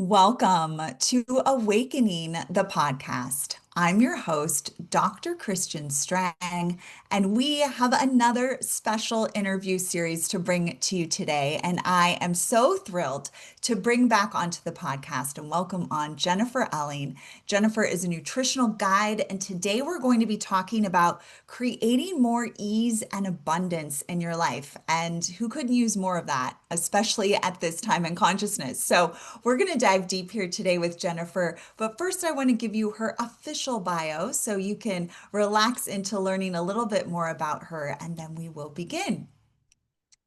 Welcome to Awakening the podcast. I'm your host, Dr. Christian Strang, and we have another special interview series to bring to you today. And I am so thrilled to bring back onto the podcast and welcome on Jennifer Elling. Jennifer is a nutritional guide, and today we're going to be talking about creating more ease and abundance in your life. And who couldn't use more of that, especially at this time in consciousness? So, we're going to dive deep here today with Jennifer, but first I want to give you her official bio so you can relax into learning a little bit more about her, and then we will begin.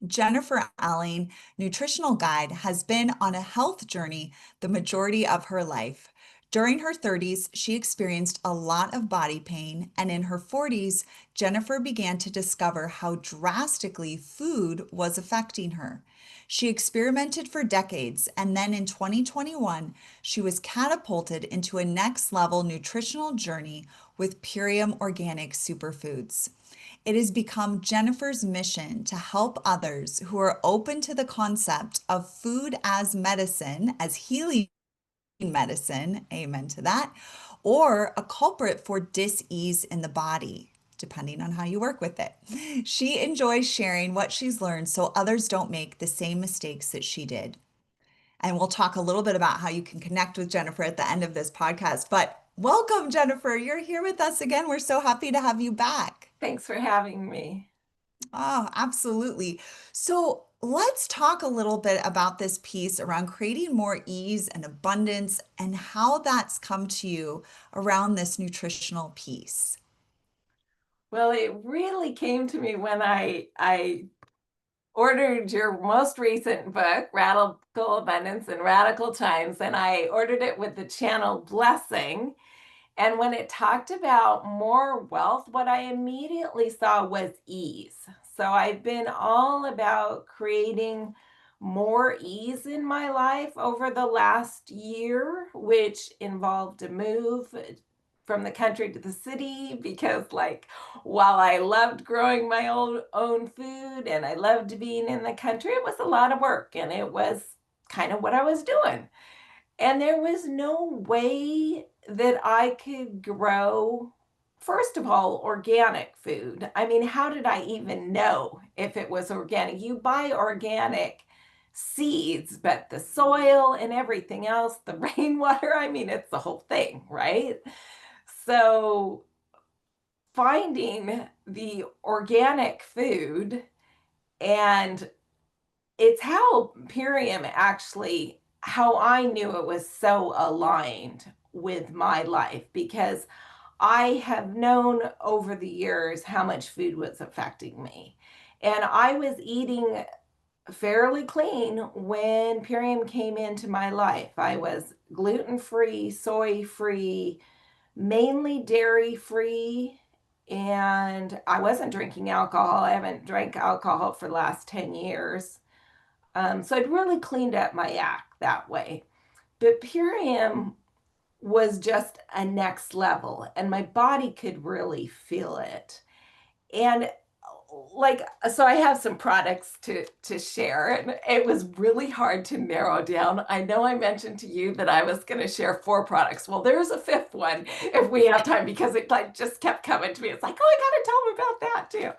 Jennifer Elling, nutritional guide, has been on a health journey the majority of her life. During her 30s, she experienced a lot of body pain, and in her 40s, Jennifer began to discover how drastically food was affecting her. She experimented for decades, and then in 2021, she was catapulted into a next level nutritional journey with Purium Organic Superfoods. It has become Jennifer's mission to help others who are open to the concept of food as medicine, as healing medicine, amen to that, or a culprit for dis-ease in the body, depending on how you work with it. She enjoys sharing what she's learned so others don't make the same mistakes that she did. And we'll talk a little bit about how you can connect with Jennifer at the end of this podcast. But welcome, Jennifer. You're here with us again. We're so happy to have you back. Thanks for having me. Oh, absolutely. So let's talk a little bit about this piece around creating more ease and abundance and how that's come to you around this nutritional piece. Well, it really came to me when I ordered your most recent book, Radical Abundance in Radical Times, and I ordered it with the channel Blessing. And when it talked about more wealth, what I immediately saw was ease. So I've been all about creating more ease in my life over the last year, which involved a move from the country to the city because, like, while I loved growing my own food and I loved being in the country, it was a lot of work and it was kind of what I was doing. And there was no way that I could grow, first of all, organic food. I mean, how did I even know if it was organic? You buy organic seeds, but the soil and everything else, the rainwater, I mean, it's the whole thing, right? So finding the organic food, and it's how Purium actually, how I knew it was so aligned with my life, because I have known over the years how much food was affecting me. And I was eating fairly clean when Purium came into my life. I was gluten free, soy free, mainly dairy free, and I wasn't drinking alcohol. I haven't drank alcohol for the last 10 years. So I'd really cleaned up my act that way. But Purium was just a next level, and my body could really feel it. And like, so I have some products to share, and it was really hard to narrow down. I know I mentioned to you that I was going to share 4 products. Well, there's a 5th one if we have time, because it like just kept coming to me. It's like, oh, I got to tell them about that too.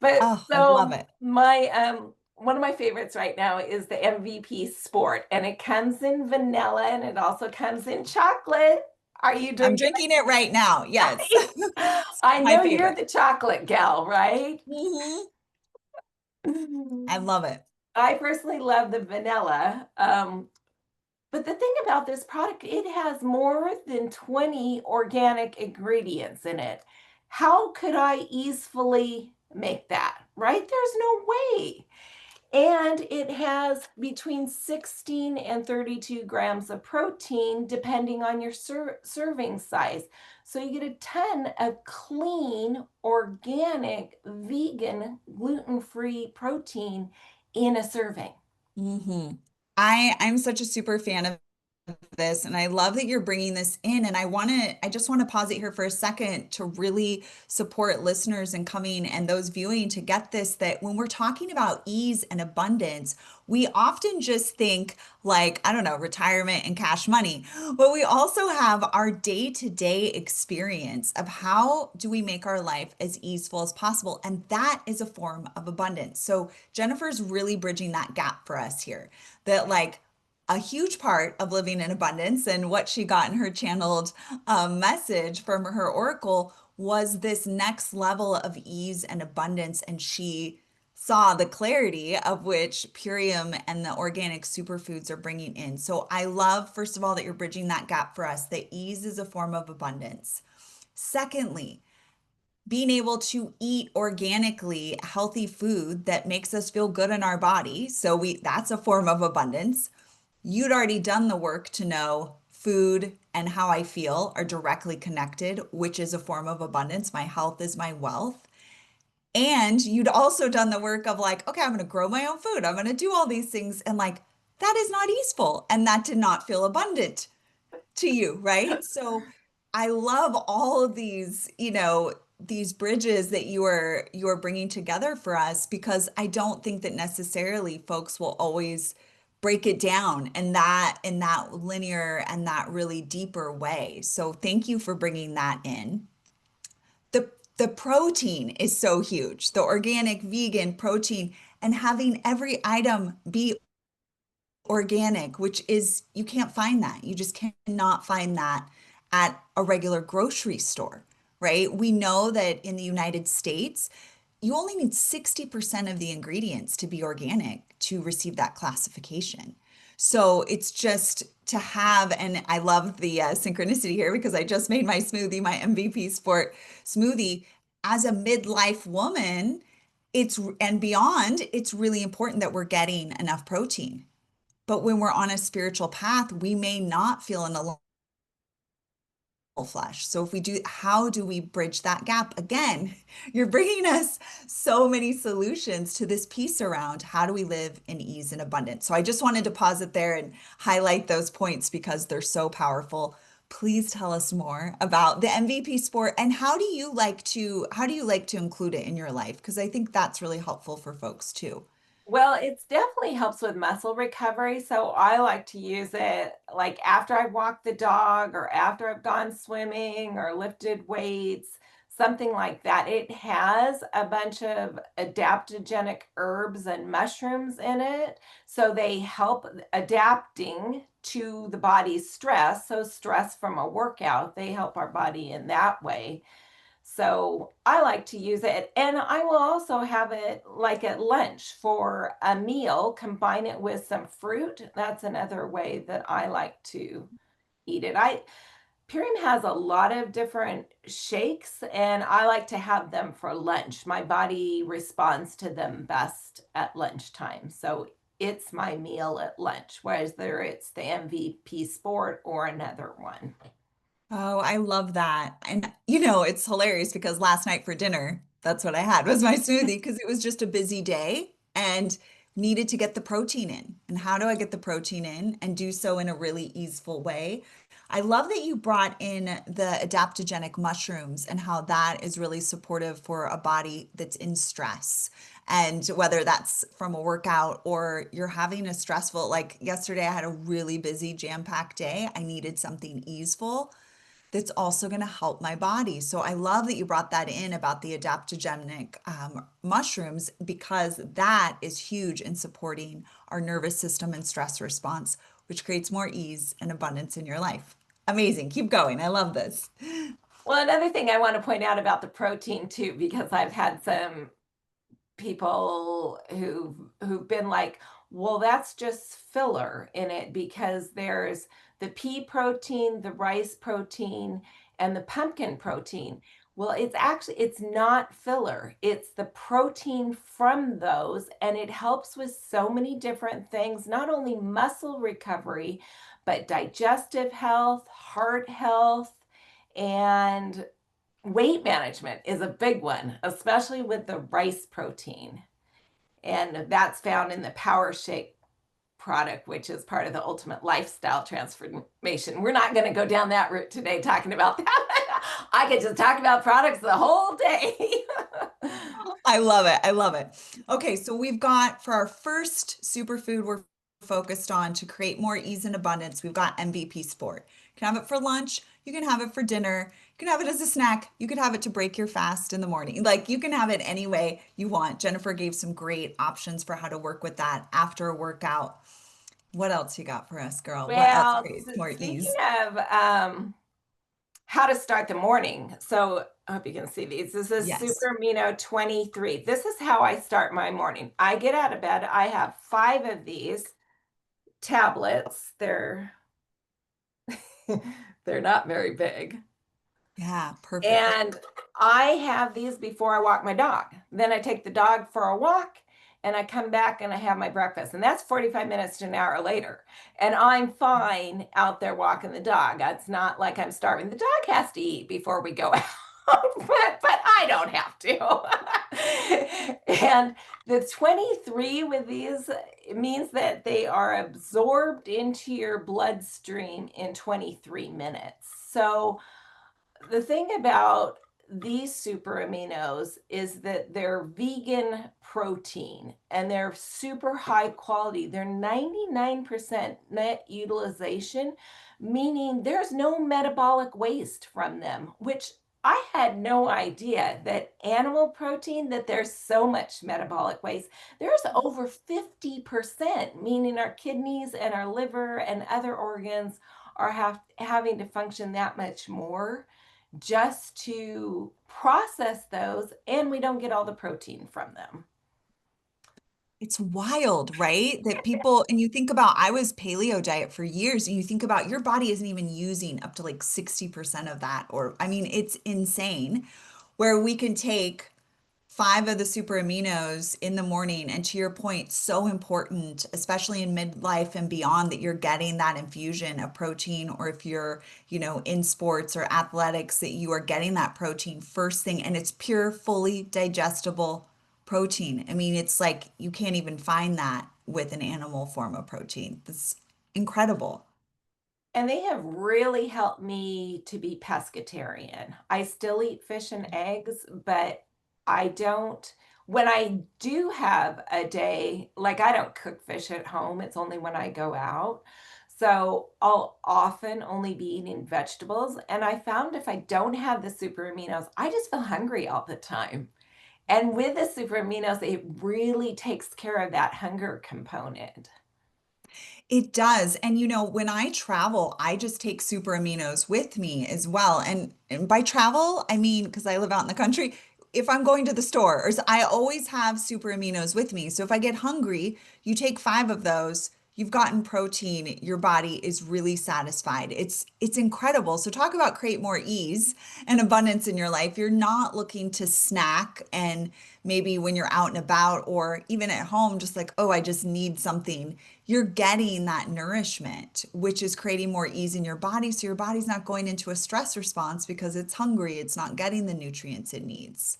But Oh, I love so it. my one of my favorites right now is the MVP Sport, and it comes in vanilla and it also comes in chocolate. Are you I'm drinking drinking it right now. Yes. it? It's I my know you're favorite. the chocolate gal, right? Mhm. I love it. I personally love the vanilla. But the thing about this product, it has more than 20 organic ingredients in it. How could I easily make that, right? There's no way. And it has between 16 and 32 grams of protein, depending on your serving size. So you get a ton of clean, organic, vegan, gluten-free protein in a serving. I'm such a super fan of this, and I love that you're bringing this in. And I just want to pause it here for a second to really support listeners and coming and those viewing to get this, that when we're talking about ease and abundance, we often just think like, I don't know, retirement and cash money, but we also have our day-to-day experience of how do we make our life as easeful as possible. And that is a form of abundance. So Jennifer's really bridging that gap for us here, that like, a huge part of living in abundance and what she got in her channeled message from her oracle was this next level of ease and abundance. And she saw the clarity of which Purium and the organic superfoods are bringing in. So I love, first of all, that you're bridging that gap for us, that ease is a form of abundance. Secondly, being able to eat organically healthy food that makes us feel good in our body. So that's a form of abundance. You'd already done the work to know food and how I feel are directly connected, which is a form of abundance. My health is my wealth. And you'd also done the work of like, okay, I'm going to grow my own food. I'm going to do all these things. And like, that is not easeful. And that did not feel abundant to you, right? So I love all of these, these bridges that you are bringing together for us, because I don't think that necessarily folks will always break it down in that linear and that really deeper way. So thank you for bringing that in. The protein is so huge, the organic vegan protein, and having every item be organic, which is, you can't find that. You just cannot find that at a regular grocery store, right? We know that in the United States, you only need 60% of the ingredients to be organic to receive that classification. So it's just to have, and I love the synchronicity here because I just made my smoothie, my MVP Sport smoothie. As a midlife woman, it's and beyond, it's really important that we're getting enough protein. But when we're on a spiritual path, we may not feel in a flesh. So if we do, how do we bridge that gap? Again, you're bringing us so many solutions to this piece around how do we live in ease and abundance. So I just wanted to pause it there and highlight those points because they're so powerful. Please tell us more about the MVP sport and how do you like to include it in your life? Because I think that's really helpful for folks too. Well, it's definitely helps with muscle recovery. So I like to use it like after I walk the dog or after I've gone swimming or lifted weights, something like that. It has a bunch of adaptogenic herbs and mushrooms in it. So they help adapting to the body's stress. So stress from a workout, they help our body in that way. So I like to use it. And I will also have it like at lunch for a meal, combine it with some fruit. That's another way that I like to eat it. Purium has a lot of different shakes, and I like to have them for lunch. My body responds to them best at lunchtime. So it's my meal at lunch, whether it's the MVP Sport or another one. Oh, I love that. And it's hilarious because last night for dinner, that's what I had was my smoothie because it was just a busy day and needed to get the protein in. And how do I get the protein in and do so in a really easeful way? I love that you brought in the adaptogenic mushrooms and how that is really supportive for a body that's in stress. And whether that's from a workout or you're having a stressful, like yesterday, I had a really busy jam-packed day. I needed something easeful that's also going to help my body. So I love that you brought that in about the adaptogenic mushrooms because that is huge in supporting our nervous system and stress response, which creates more ease and abundance in your life. Amazing. Keep going. I love this. Well, another thing I want to point out about the protein too, because I've had some people who've been like, well, that's just filler in it because there's the pea protein, the rice protein, and the pumpkin protein. Well, it's not filler. It's the protein from those, and it helps with so many different things, not only muscle recovery, but digestive health, heart health, and weight management is a big one, especially with the rice protein. And that's found in the Power Shake product, which is part of the ultimate lifestyle transformation. We're not going to go down that route today talking about that. I could just talk about products the whole day. I love it. I love it. Okay, so we've got for our first superfood we're focused on to create more ease and abundance, we've got MVP Sport. You can have it for lunch, you can have it for dinner, you can have it as a snack, you could have it to break your fast in the morning. Like you can have it any way you want. Jennifer gave some great options for how to work with that after a workout. What else you got for us, girl? What else Well, creates more speaking ease? of how to start the morning. So I hope you can see these. This is Yes. Super Amino 23. This is how I start my morning. I get out of bed. I have 5 of these tablets. They're not very big. Yeah, perfect. And I have these before I walk my dog. Then I take the dog for a walk and I come back and I have my breakfast. And that's 45 minutes to an hour later. And I'm fine out there walking the dog. It's not like I'm starving. The dog has to eat before we go out, but I don't have to. And the 23 with these means that they are absorbed into your bloodstream in 23 minutes. So the thing about these super aminos is that they're vegan protein and they're super high quality. They're 99% net utilization, meaning there's no metabolic waste from them, which I had no idea that animal protein, that there's so much metabolic waste. There's over 50%, meaning our kidneys and our liver and other organs are having to function that much more just to process those, and we don't get all the protein from them. It's wild, right? That people, and you think about, I was paleo diet for years, and you think about your body isn't even using up to like 60% of that. Or, I mean, it's insane where we can take five of the super aminos in the morning. And to your point, so important, especially in midlife and beyond, that you're getting that infusion of protein, or if you're, in sports or athletics, that you are getting that protein first thing. And it's pure, fully digestible protein. I mean, it's like you can't even find that with an animal form of protein. That's incredible. And they have really helped me to be pescatarian. I still eat fish and eggs, but I don't, when I do have a day, like I don't cook fish at home, it's only when I go out. So I'll often only be eating vegetables. And I found if I don't have the super aminos, I just feel hungry all the time. And with the super aminos, it really takes care of that hunger component. It does. And when I travel, I just take super aminos with me as well. And by travel, I mean, because I live out in the country, if I'm going to the store, I always have super aminos with me. So if I get hungry, you take five of those, you've gotten protein, your body is really satisfied. It's incredible. So talk about create more ease and abundance in your life. You're not looking to snack and maybe when you're out and about or even at home, just like, oh, I just need something. You're getting that nourishment, which is creating more ease in your body. So your body's not going into a stress response because it's hungry. It's not getting the nutrients it needs.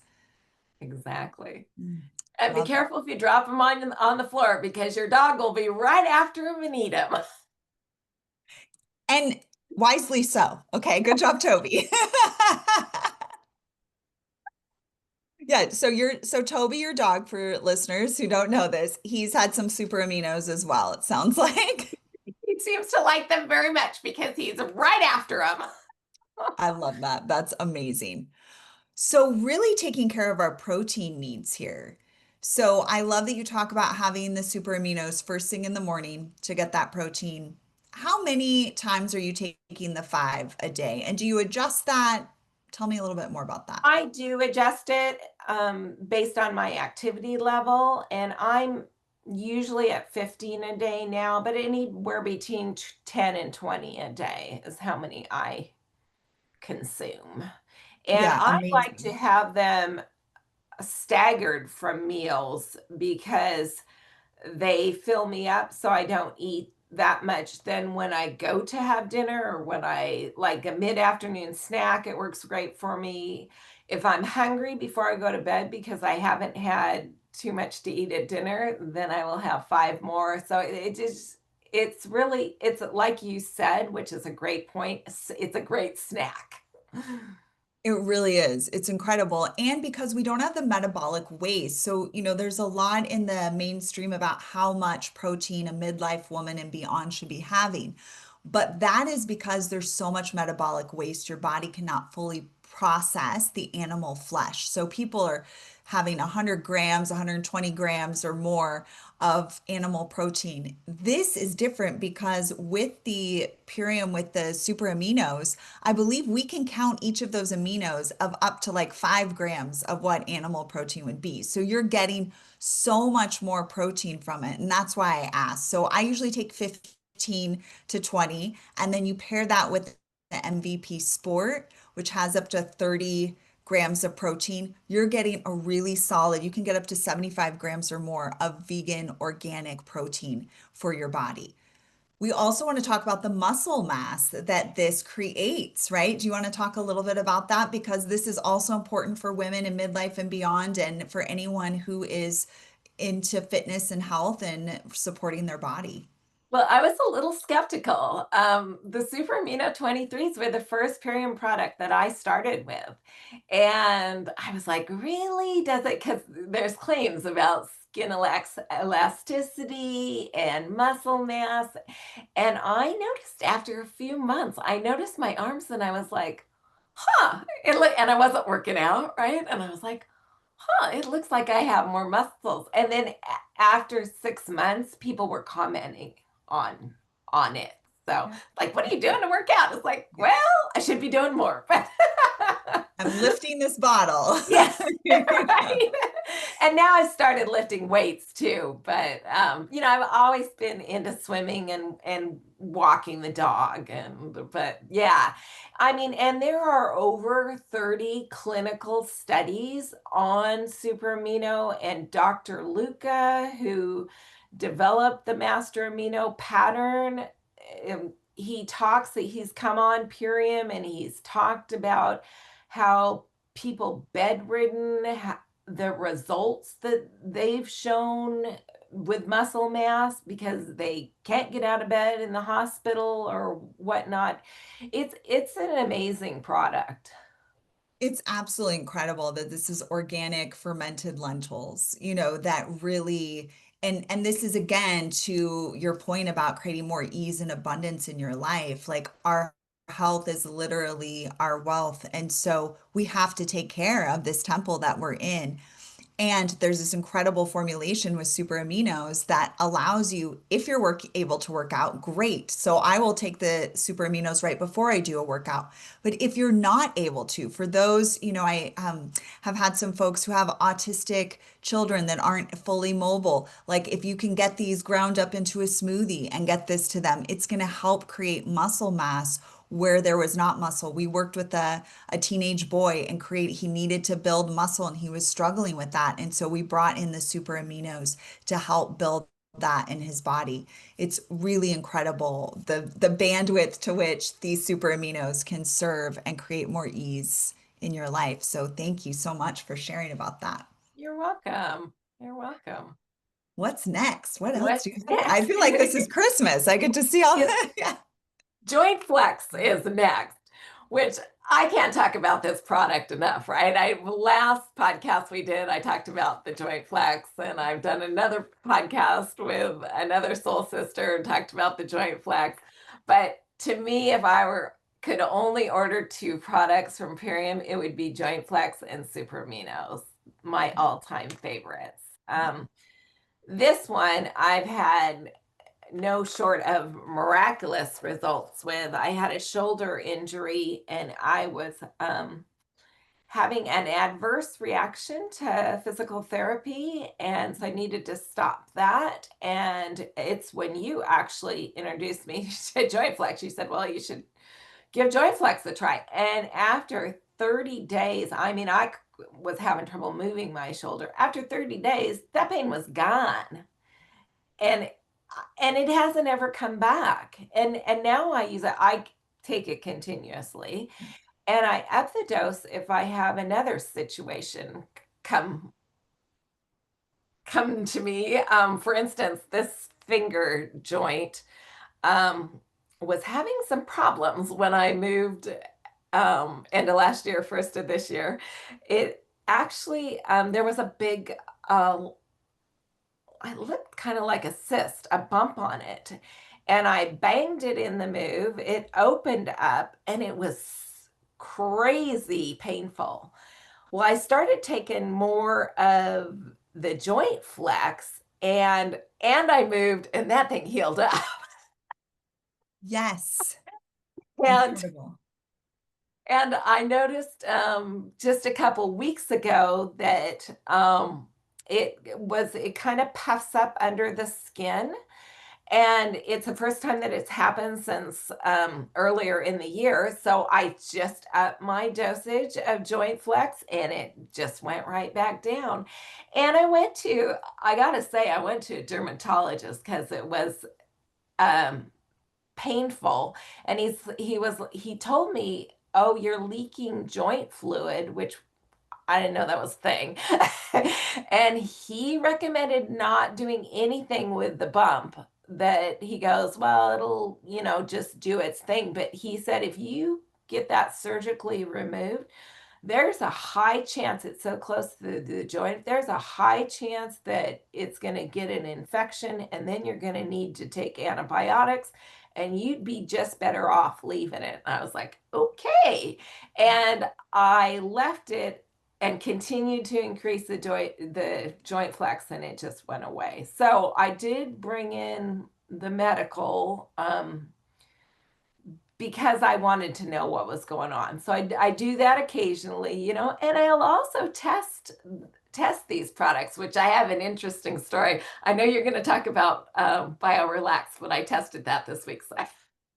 Exactly. Mm, And be love that. careful if you drop them on the floor because your dog will be right after them and eat them. And wisely so. Okay, good job, Toby. Yeah, so Toby, your dog, for listeners who don't know this, he's had some super aminos as well, it sounds like. He seems to like them very much because he's right after them. I love that. That's amazing. So really taking care of our protein needs here. So I love that you talk about having the super aminos first thing in the morning to get that protein. How many times are you taking the five a day? And do you adjust that? Tell me a little bit more about that. I do adjust it based on my activity level, and I'm usually at 15 a day now, but anywhere between 10 and 20 a day is how many I consume. And Yeah, I like to amazing. have them staggered from meals because they fill me up so I don't eat that much. Then when I go to have dinner or when I like a mid-afternoon snack, it works great for me. If I'm hungry before I go to bed because I haven't had too much to eat at dinner, then I will have five more. So it's really, it's like you said, which is a great point. It's a great snack. It really is. It's incredible. And because we don't have the metabolic waste. So, there's a lot in the mainstream about how much protein a midlife woman and beyond should be having. But that is because there's so much metabolic waste. Your body cannot fully process the animal flesh. So people are having 100 grams, 120 grams or more of animal protein. This is different because with the Purium, with the super aminos, I believe we can count each of those aminos of up to like 5 grams of what animal protein would be. So you're getting so much more protein from it. And that's why I asked. So I usually take 15 to 20, and then you pair that with the MVP Sport, which has up to 30 grams of protein. You're getting a really solid, you can get up to 75 grams or more of vegan organic protein for your body. We also want to talk about the muscle mass that this creates, right? Do you want to talk a little bit about that? Because this is also important for women in midlife and beyond, and for anyone who is into fitness and health and supporting their body. Well, I was a little skeptical. The Super Amino 23s were the first Purium product that I started with. And I was like, really? Does it? Because there's claims about skin elasticity and muscle mass. And I noticed after a few months, I noticed my arms and I was like, huh. And I wasn't working out, right? And I was like, huh, it looks like I have more muscles. And then after 6 months, people were commenting on on it. So Yeah. like, what are you doing to work out? It's like, Yeah. well, I should be doing more. But I'm lifting this bottle. yes, right. And now I've started lifting weights too. But I've always been into swimming and walking the dog. But yeah, I mean, and there are over 30 clinical studies on super amino, and Dr. Luca, who developed the master amino pattern, he talks that he's come on Purium and he's talked about how people bedridden, the results that they've shown with muscle mass because they can't get out of bed in the hospital or whatnot. It's an amazing product. It's absolutely incredible that this is organic fermented lentils, that really, and this is again to your point about creating more ease and abundance in your life. Like our health is literally our wealth. And so we have to take care of this temple that we're in. And there's this incredible formulation with super aminos that allows you, if you're able to work out, great. So I will take the super aminos right before I do a workout. But if you're not able to, for those, I have had some folks who have autistic children that aren't fully mobile. Like if you can get these ground up into a smoothie and get this to them, it's going to help create muscle mass where there was not muscle. We worked with a teenage boy and he needed to build muscle and he was struggling with that. And so we brought in the super aminos to help build that in his body. It's really incredible the bandwidth to which these super aminos can serve and create more ease in your life. So thank you so much for sharing about that. You're welcome. You're welcome. What's next? What else What's do you have? I next? feel like this is Christmas. I get to see all that. Yeah. Joint Flex is next, which I can't talk about this product enough, right? Last podcast we did, I talked about the Joint Flex, and I've done another podcast with another soul sister and talked about the Joint Flex. But to me, if I could only order two products from Purium, it would be Joint Flex and Super Aminos, my all-time favorites. This one I've had no short of miraculous results with. I had a shoulder injury and I was having an adverse reaction to physical therapy. And so I needed to stop that. And it's when you actually introduced me to Joint Flex, you said, well, you should give Joint Flex a try. And after 30 days, I mean, I was having trouble moving my shoulder. After 30 days, that pain was gone. And it hasn't ever come back. And now I use it. I take it continuously, and I up the dose if I have another situation come come to me. For instance, this finger joint um, was having some problems when I moved end of last year, first of this year. It actually, there was a big, it looked kind of like a cyst, a bump on it. And I banged it in the move. It opened up and it was crazy painful. Well, I started taking more of the joint flex and I moved and that thing healed up. Yes. And Incredible. and I noticed just a couple weeks ago that it kind of puffs up under the skin. And it's the first time that it's happened since earlier in the year. So I just upped my dosage of Joint Flex and it just went right back down. And I gotta say, I went to a dermatologist because it was um, painful. And he told me, oh, you're leaking joint fluid, which I didn't know that was a thing. And he recommended not doing anything with the bump. That he goes, well, it'll, just do its thing. But he said if you get that surgically removed, there's a high chance it's so close to the joint. There's a high chance that it's going to get an infection, and then you're going to need to take antibiotics, and you'd be just better off leaving it. And I was like, okay. And I left it and continued to increase the joint flex, and it just went away. So I did bring in the medical because I wanted to know what was going on. So I do that occasionally, and I'll also test these products, which I have an interesting story. I know you're going to talk about BioRelax, but I tested that this week, so I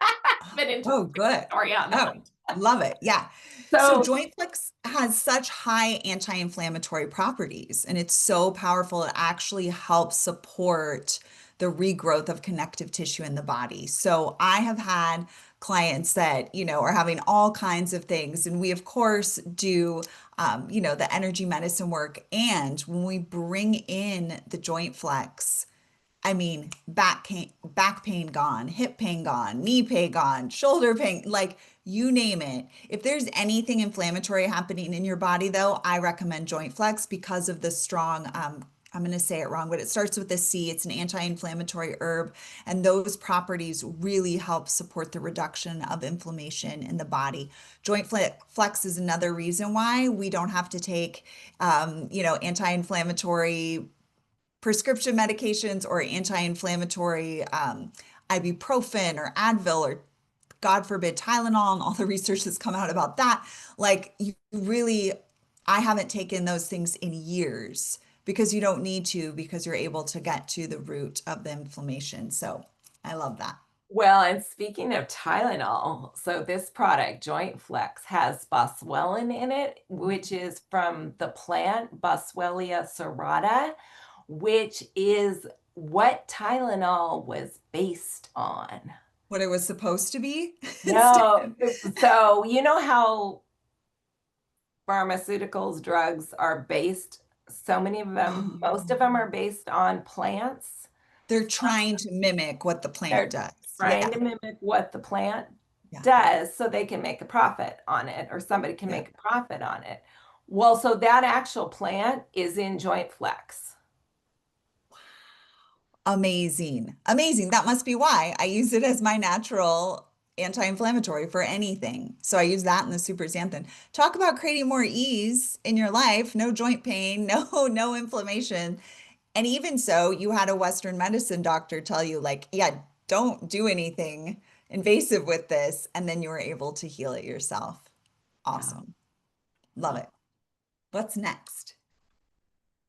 have an Oh, interesting good. story on that. Oh, love it. Yeah. So So, Joint Flex has such high anti-inflammatory properties, and it's so powerful. It actually helps support the regrowth of connective tissue in the body. So I have had clients that, are having all kinds of things, and we of course do the energy medicine work. And when we bring in the Joint Flex, I mean, back pain gone, hip pain gone, knee pain gone, shoulder pain, like you name it. If there's anything inflammatory happening in your body, though, I recommend Joint Flex because of the strong, I'm going to say it wrong, but it starts with a C. It's an anti-inflammatory herb, and those properties really help support the reduction of inflammation in the body. Flex is another reason why we don't have to take, anti-inflammatory prescription medications or anti-inflammatory ibuprofen or Advil or God forbid Tylenol and all the research that's come out about that. Like you really, I haven't taken those things in years because you don't need to because you're able to get to the root of the inflammation. So I love that. well, and speaking of Tylenol, so this product, Joint Flex, has boswellia in it, which is from the plant Boswellia serrata, which is what Tylenol was based on. What it was supposed to be No, instead. so you know how pharmaceuticals, drugs are based, so many of them, most of them Oh, are based on plants. they're trying to mimic what the plant They're does. trying Yeah. to mimic what the plant Yeah. does so they can make a profit on it, or somebody can Yeah. make a profit on it. Well, so that actual plant is in Joint Flex. Amazing. Amazing. That must be why I use it as my natural anti-inflammatory for anything. So I use that in the super xanthan. Talk about creating more ease in your life, no joint pain, no inflammation. And even so, you had a Western medicine doctor tell you like, yeah, don't do anything invasive with this, and then you were able to heal it yourself. Yeah. Awesome. Love it. What's next?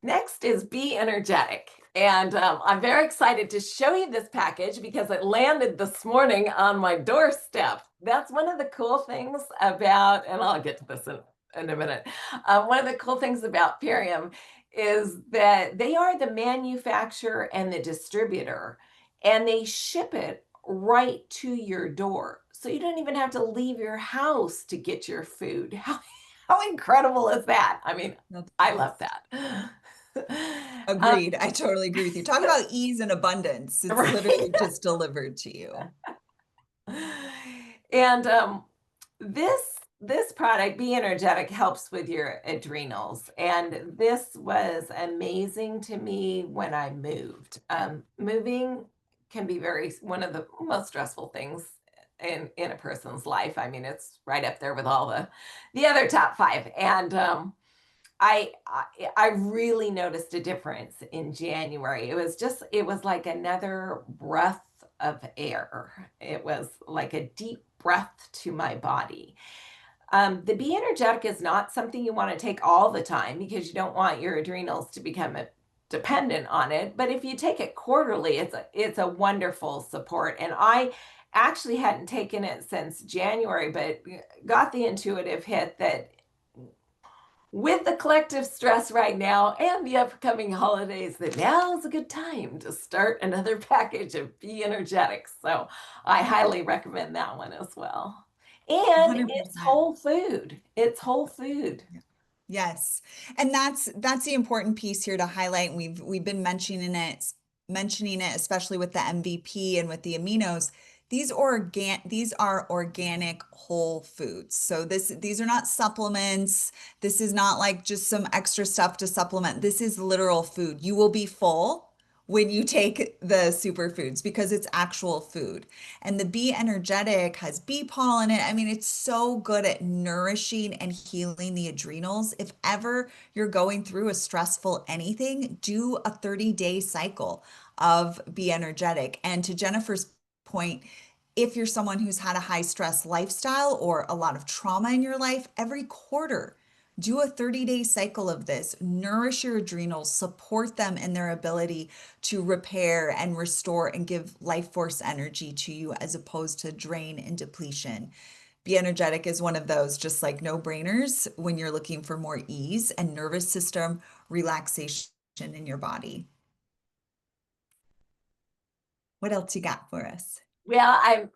Next is Be Energetic. And I'm very excited to show you this package because it landed this morning on my doorstep. That's one of the cool things about, and I'll get to this in a minute. One of the cool things about Purium is that they are the manufacturer and the distributor, and they ship it right to your door. So you don't even have to leave your house to get your food. How incredible is that? I mean, That's I love best. that. Agreed. I totally agree with you. Talk about ease and abundance. It's Right. literally just delivered to you. And this this product, Be Energetic, helps with your adrenals. And this was amazing to me when I moved. Moving can be very one of the most stressful things in a person's life. I mean, it's right up there with all the other top five. And I really noticed a difference in January. It was like another breath of air. It was like a deep breath to my body. The Be Energetic is not something you want to take all the time because you don't want your adrenals to become dependent on it. But if you take it quarterly, it's a wonderful support. And I actually hadn't taken it since January, but got the intuitive hit that with the collective stress right now and the upcoming holidays, that now is a good time to start another package of Be Energetic. So I highly recommend that one as well. And it's 100%. whole food. It's whole food. Yes. And that's the important piece here to highlight. We've been mentioning it especially with the MVP and with the aminos. These are organic whole foods. So these are not supplements. This is not like just some extra stuff to supplement. This is literal food. You will be full when you take the superfoods because it's actual food. And the Bee Energetic has bee pollen in it. I mean, it's so good at nourishing and healing the adrenals. If ever you're going through a stressful anything, do a 30-day cycle of Be Energetic. And to Jennifer's point, if you're someone who's had a high stress lifestyle or a lot of trauma in your life, every quarter, do a 30-day cycle of this. Nourish your adrenals, support them in their ability to repair and restore and give life force energy to you as opposed to drain and depletion. Be Energetic is one of those just like no brainers when you're looking for more ease and nervous system relaxation in your body. What else you got for us? Well,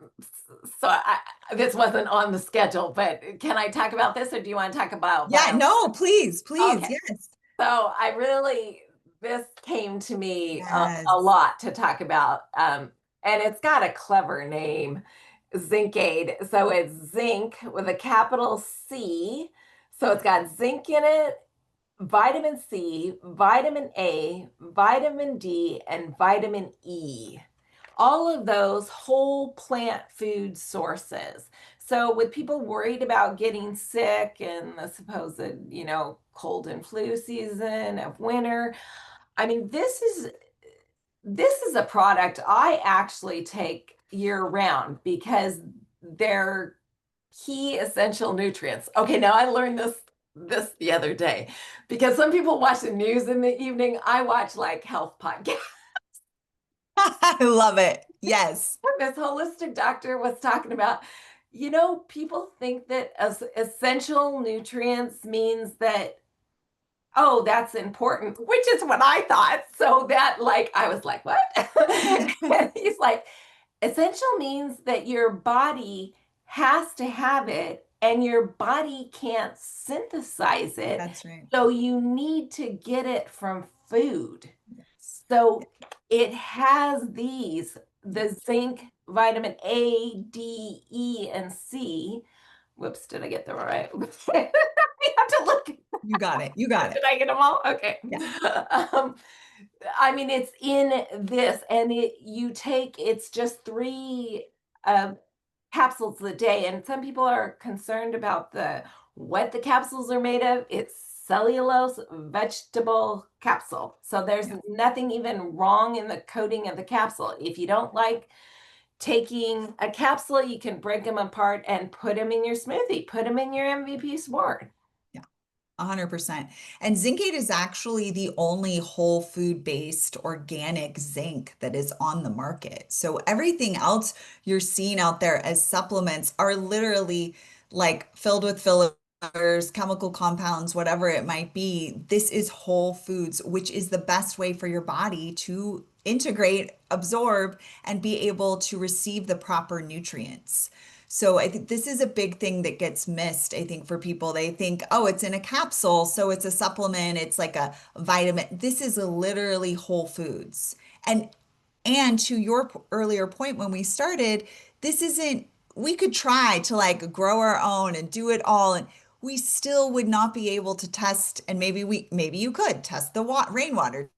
this wasn't on the schedule, but can I talk about this or do you want to talk about Yeah, bio? no, please, please. Okay. Yes. So this came to me a Yes. lot to talk about. And it's got a clever name, Zinc-Aid. So it's zinc with a capital C. So it's got zinc in it, vitamin C, vitamin A, vitamin D, and vitamin E. All of those whole plant food sources. So with people worried about getting sick and the supposed, cold and flu season of winter, I mean, this is a product I actually take year round because they're key essential nutrients. Okay, now I learned this the other day because some people watch the news in the evening. I watch like health podcasts. I love it. Yes. This holistic doctor was talking about, people think that as essential nutrients means that, oh, that's important, which is what I thought. So that, like, I was like, what? And he's like, essential means that your body has to have it and your body can't synthesize it. That's right. So you need to get it from food. Yes. So it has the zinc, vitamin A, D, E, and C. Whoops, did I get them all right? I have to look. You got it. You got it. Did I get them all? Okay. Yeah. Um, I mean, it's in this, and it's just three capsules a day. And some people are concerned about what the capsules are made of. It's cellulose vegetable capsule. So there's Yeah. nothing even wrong in the coating of the capsule. If you don't like taking a capsule, you can break them apart and put them in your smoothie, put them in your MVP Sport. 100%. And Zinc-Aid is actually the only whole food based organic zinc that is on the market. So everything else you're seeing out there as supplements are literally like filled with fillers, chemical compounds, whatever it might be. This is whole foods, which is the best way for your body to integrate, absorb, and be able to receive the proper nutrients. So I think this is a big thing that gets missed, I think, for people. They think, oh, it's in a capsule, so it's a supplement, it's like a vitamin. This is literally whole foods. And and to your earlier point when we started, this isn't, we could try to like grow our own and do it all, and we still would not be able to test, and maybe you could test the wa rainwater,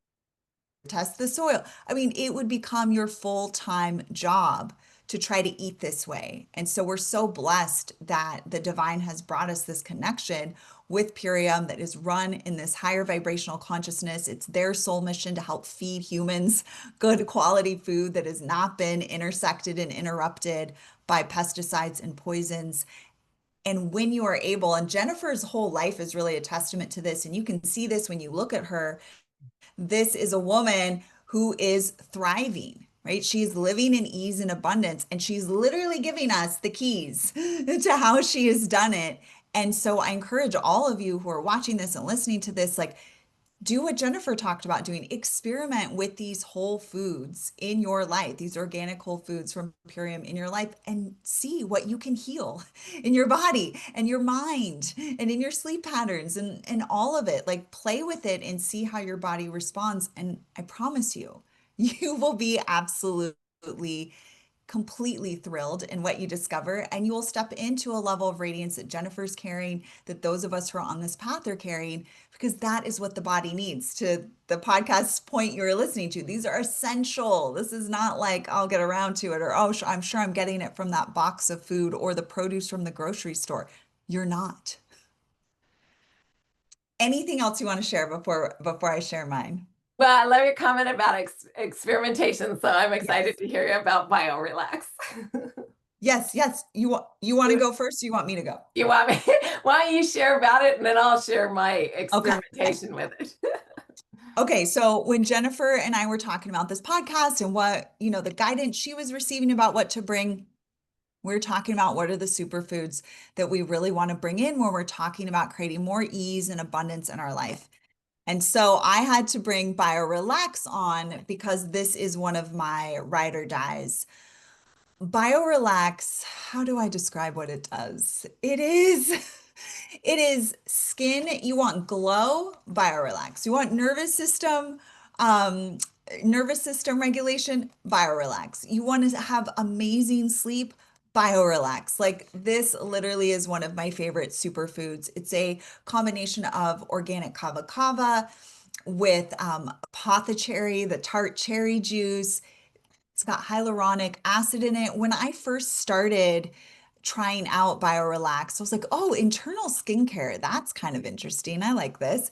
test the soil. I mean, it would become your full-time job to try to eat this way. And so we're so blessed that the divine has brought us this connection with Purium that is run in this higher vibrational consciousness. It's their soul mission to help feed humans good quality food that has not been intersected and interrupted by pesticides and poisons. And when you are able, and Jennifer's whole life is really a testament to this, and you can see this when you look at her, this is a woman who is thriving, right? She's living in ease and abundance, and she's literally giving us the keys to how she has done it. And so I encourage all of you who are watching this and listening to this, like, do what Jennifer talked about doing. Experiment with these whole foods in your life, these organic whole foods from Purium in your life, and see what you can heal in your body and your mind and in your sleep patterns and all of it. Like play with it and see how your body responds. And I promise you, you will be absolutely completely thrilled in what you discover, and you will step into a level of radiance that Jennifer's carrying, that those of us who are on this path are carrying, because that is what the body needs. To the podcast point you're listening to, these are essential. This is not like I'll get around to it, or oh, I'm sure I'm getting it from that box of food or the produce from the grocery store. You're not. Anything else you want to share before I share mine? Well, let me comment about experimentation. So I'm Yes. excited to hear you about BioRelax. Yes, yes. You want to go first? Or you want me to go? You want me? Why don't you share about it and then I'll share my Okay. experimentation with it. Okay, so when Jennifer and I were talking about this podcast and what, the guidance she was receiving about what to bring, we're talking about what are the superfoods that we really want to bring in when we're talking about creating more ease and abundance in our life. And so I had to bring BioRelax on because this is one of my ride or dies. BioRelax, how do I describe what it does? It is skin. You want glow, BioRelax. You want um, nervous system regulation, BioRelax. You want to have amazing sleep, BioRelax. Like this literally is one of my favorite superfoods. It's a combination of organic kava kava with apothecary, the tart cherry juice. It's got hyaluronic acid in it. When I first started trying out BioRelax, I was like, oh, internal skincare. That's kind of interesting. I like this.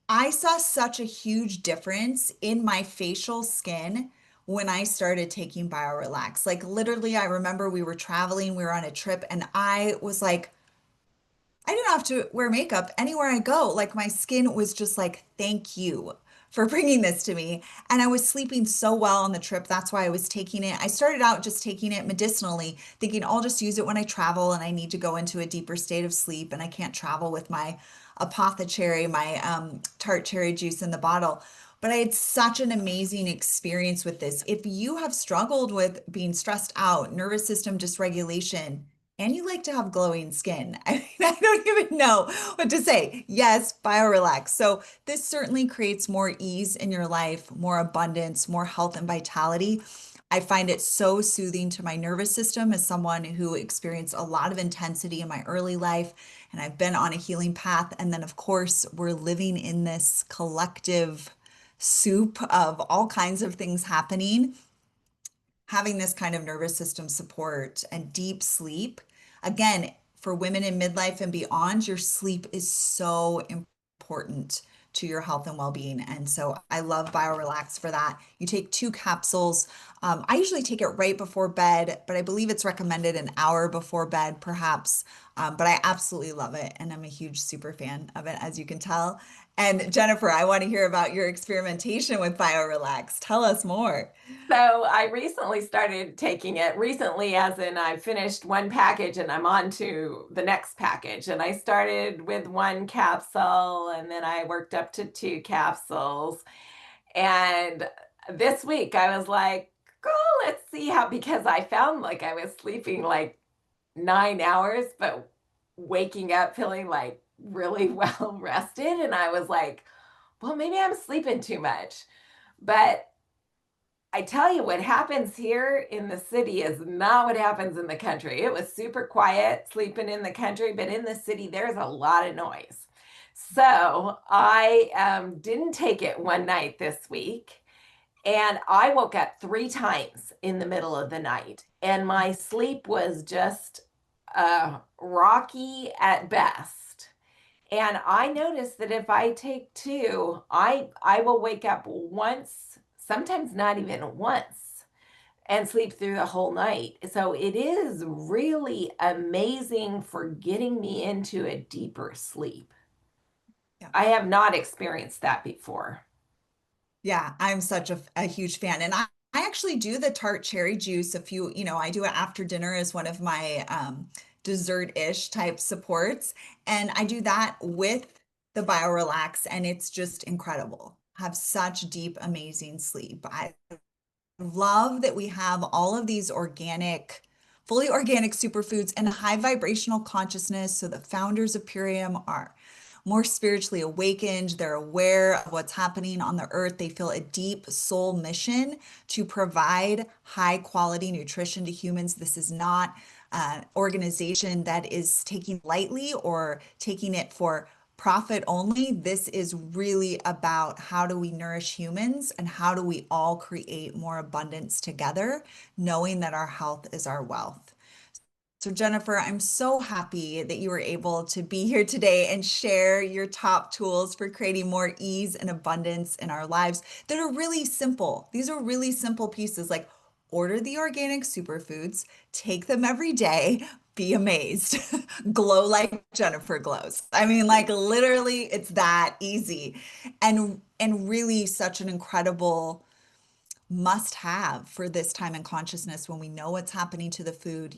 I saw such a huge difference in my facial skin when I started taking BioRelax. Like literally, I remember we were traveling, we were on a trip, and I was like, I didn't have to wear makeup anywhere I go. Like my skin was just like, thank you for bringing this to me. And I was sleeping so well on the trip. That's why I was taking it. I started out just taking it medicinally, thinking I'll just use it when I travel and I need to go into a deeper state of sleep and I can't travel with my apothecary, my tart cherry juice in the bottle. But I had such an amazing experience with this. If you have struggled with being stressed out, nervous system dysregulation, and you like to have glowing skin. I mean, I don't even know what to say. Yes, BioRelax. So this certainly creates more ease in your life, more abundance, more health and vitality. I find it so soothing to my nervous system as someone who experienced a lot of intensity in my early life, and I've been on a healing path. And then, of course, we're living in this collective soup of all kinds of things happening. Having this kind of nervous system support and deep sleep. Again, for women in midlife and beyond, your sleep is so important to your health and well-being. And so I love BioRelax for that. You take 2 capsules. I usually take it right before bed, but I believe it's recommended an hour before bed, perhaps. But I absolutely love it. And I'm a huge super fan of it, as you can tell. And Jennifer, I want to hear about your experimentation with BioRelax. Tell us more. So I recently started taking it recently, as in I finished one package and I'm on to the next package. And I started with 1 capsule and then I worked up to 2 capsules. And this week I was like, oh, let's see how, because I found like I was sleeping like 9 hours, but waking up feeling like really well rested. And I was like, well, maybe I'm sleeping too much. But I tell you, what happens here in the city is not what happens in the country. It was super quiet sleeping in the country, but in the city, there's a lot of noise. So I didn't take it one night this week. And I woke up 3 times in the middle of the night, and my sleep was just rocky at best. And I noticed that if I take two, I will wake up once, sometimes not even once, and sleep through the whole night. So it is really amazing for getting me into a deeper sleep. Yeah. I have not experienced that before. Yeah, I'm such a huge fan. And I actually do the tart cherry juice a few, I do it after dinner as one of my dessert-ish type supports. And I do that with the BioRelax, and it's just incredible. Have such deep, amazing sleep. I love that we have all of these organic, fully organic superfoods and high vibrational consciousness. So the founders of Purium are more spiritually awakened. They're aware of what's happening on the earth. They feel a deep soul mission to provide high quality nutrition to humans. This is not an organization that is taking lightly or taking it for profit only. This is really about how do we nourish humans and how do we all create more abundance together, knowing that our health is our wealth. So, Jennifer, I'm so happy that you were able to be here today and share your top tools for creating more ease and abundance in our lives that are really simple. These are really simple pieces like order the organic superfoods, take them every day, be amazed, glow like Jennifer glows. I mean, like literally, it's that easy and really such an incredible must have for this time in consciousness when we know what's happening to the food.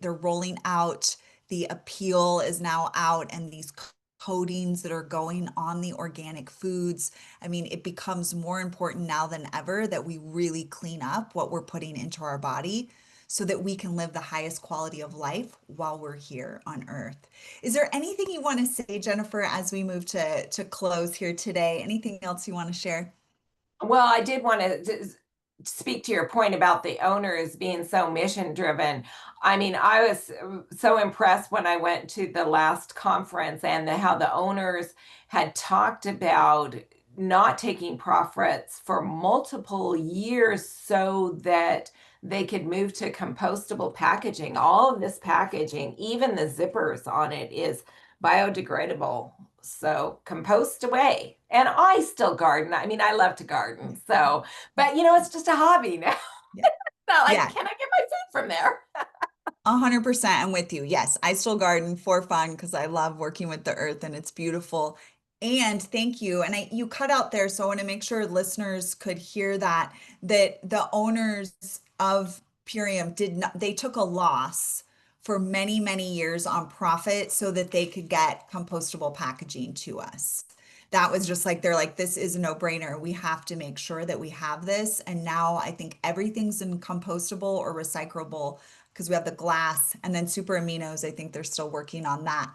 They're rolling out, the appeal is now out, and these coatings that are going on the organic foods. I mean, it becomes more important now than ever that we really clean up what we're putting into our body so that we can live the highest quality of life while we're here on earth. Is there anything you want to say, Jennifer, as we move to close here today? Anything else you want to share? Well, I did want to speak to your point about the owners being so mission driven. I mean, I was so impressed when I went to the last conference and how the owners had talked about not taking profits for multiple years so that they could move to compostable packaging. All of this packaging, even the zippers on it, is biodegradable. So compost away. And I still garden. I mean, I love to garden. So, but it's just a hobby now. Yeah. It's not like, Yeah. can I get my food from there? 100% I'm with you. Yes, I still garden for fun because I love working with the earth and it's beautiful. And thank you. And you cut out there, so I want to make sure listeners could hear that the owners of Purium did not, they took a loss for many, many years on profit so that they could get compostable packaging to us. That was just like, they're like, this is a no-brainer. We have to make sure that we have this. And now I think everything's in compostable or recyclable because we have the glass and then super aminos. I think they're still working on that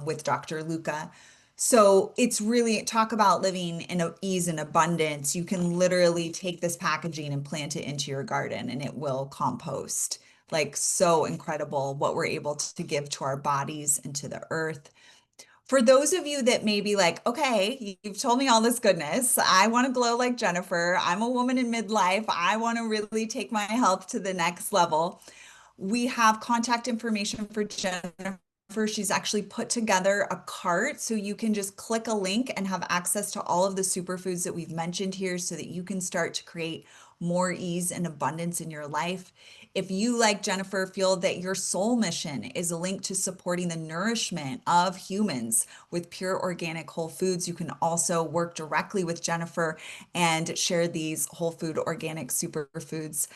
with Dr. Luca. So it's really talk about living in ease and abundance. You can literally take this packaging and plant it into your garden and it will compost. Like so incredible what we're able to give to our bodies and to the earth. For those of you that may be like, okay, you've told me all this goodness. I want to glow like Jennifer. I'm a woman in midlife. I want to really take my health to the next level. We have contact information for Jennifer. She's actually put together a cart so you can just click a link and have access to all of the superfoods that we've mentioned here so that you can start to create more ease and abundance in your life. If you, like Jennifer, feel that your soul mission is a link to supporting the nourishment of humans with pure organic whole foods, you can also work directly with Jennifer and share these whole food organic superfoods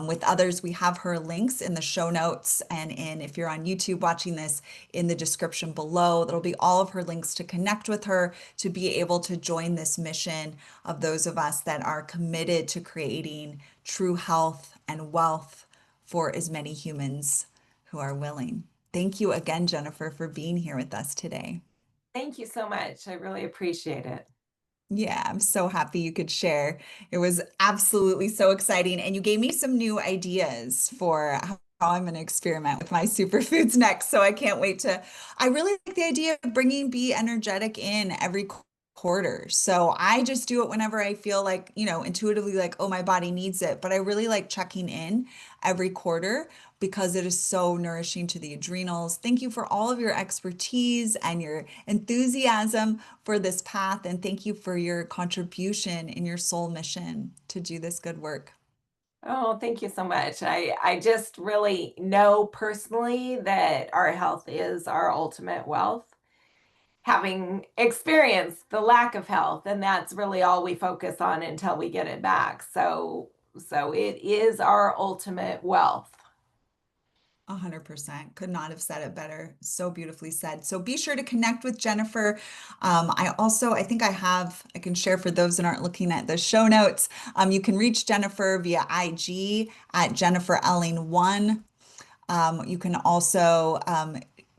with others. We have her links in the show notes and if you're on YouTube watching this, in the description below. There'll be all of her links to connect with her, to be able to join this mission of those of us that are committed to creating true health and wealth for as many humans who are willing. Thank you again, Jennifer, for being here with us today. Thank you so much. I really appreciate it. Yeah, I'm so happy you could share. It was absolutely so exciting. And you gave me some new ideas for how I'm going to experiment with my superfoods next. So I can't wait to. I really like the idea of bringing Be Energetic in every quarter. So I just do it whenever I feel like, intuitively like, oh, my body needs it. But I really like checking in every quarter because it is so nourishing to the adrenals. Thank you for all of your expertise and your enthusiasm for this path. And thank you for your contribution in your soul mission to do this good work. Oh, thank you so much. I just really know personally that our health is our ultimate wealth. Having experienced the lack of health, and that's really all we focus on until we get it back. So it is our ultimate wealth. 100%. Could not have said it better. So beautifully said. So be sure to connect with Jennifer. I can share for those that aren't looking at the show notes. You can reach Jennifer via IG at Jennifer Elling 1. You can also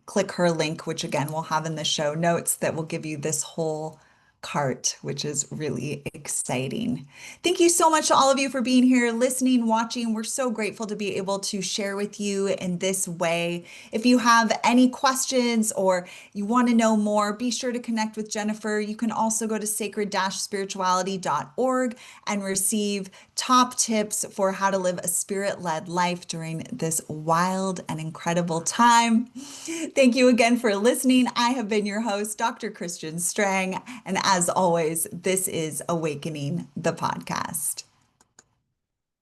click her link, which again we'll have in the show notes that will give you this whole cart, which is really exciting. Thank you so much to all of you for being here, listening, watching. We're so grateful to be able to share with you in this way. If you have any questions or you want to know more, be sure to connect with Jennifer. You can also go to sacred-spirituality.org and receive top tips for how to live a spirit-led life during this wild and incredible time. Thank you again for listening. I have been your host, Dr. Christian Strang, and as always, this is Awakening the Podcast.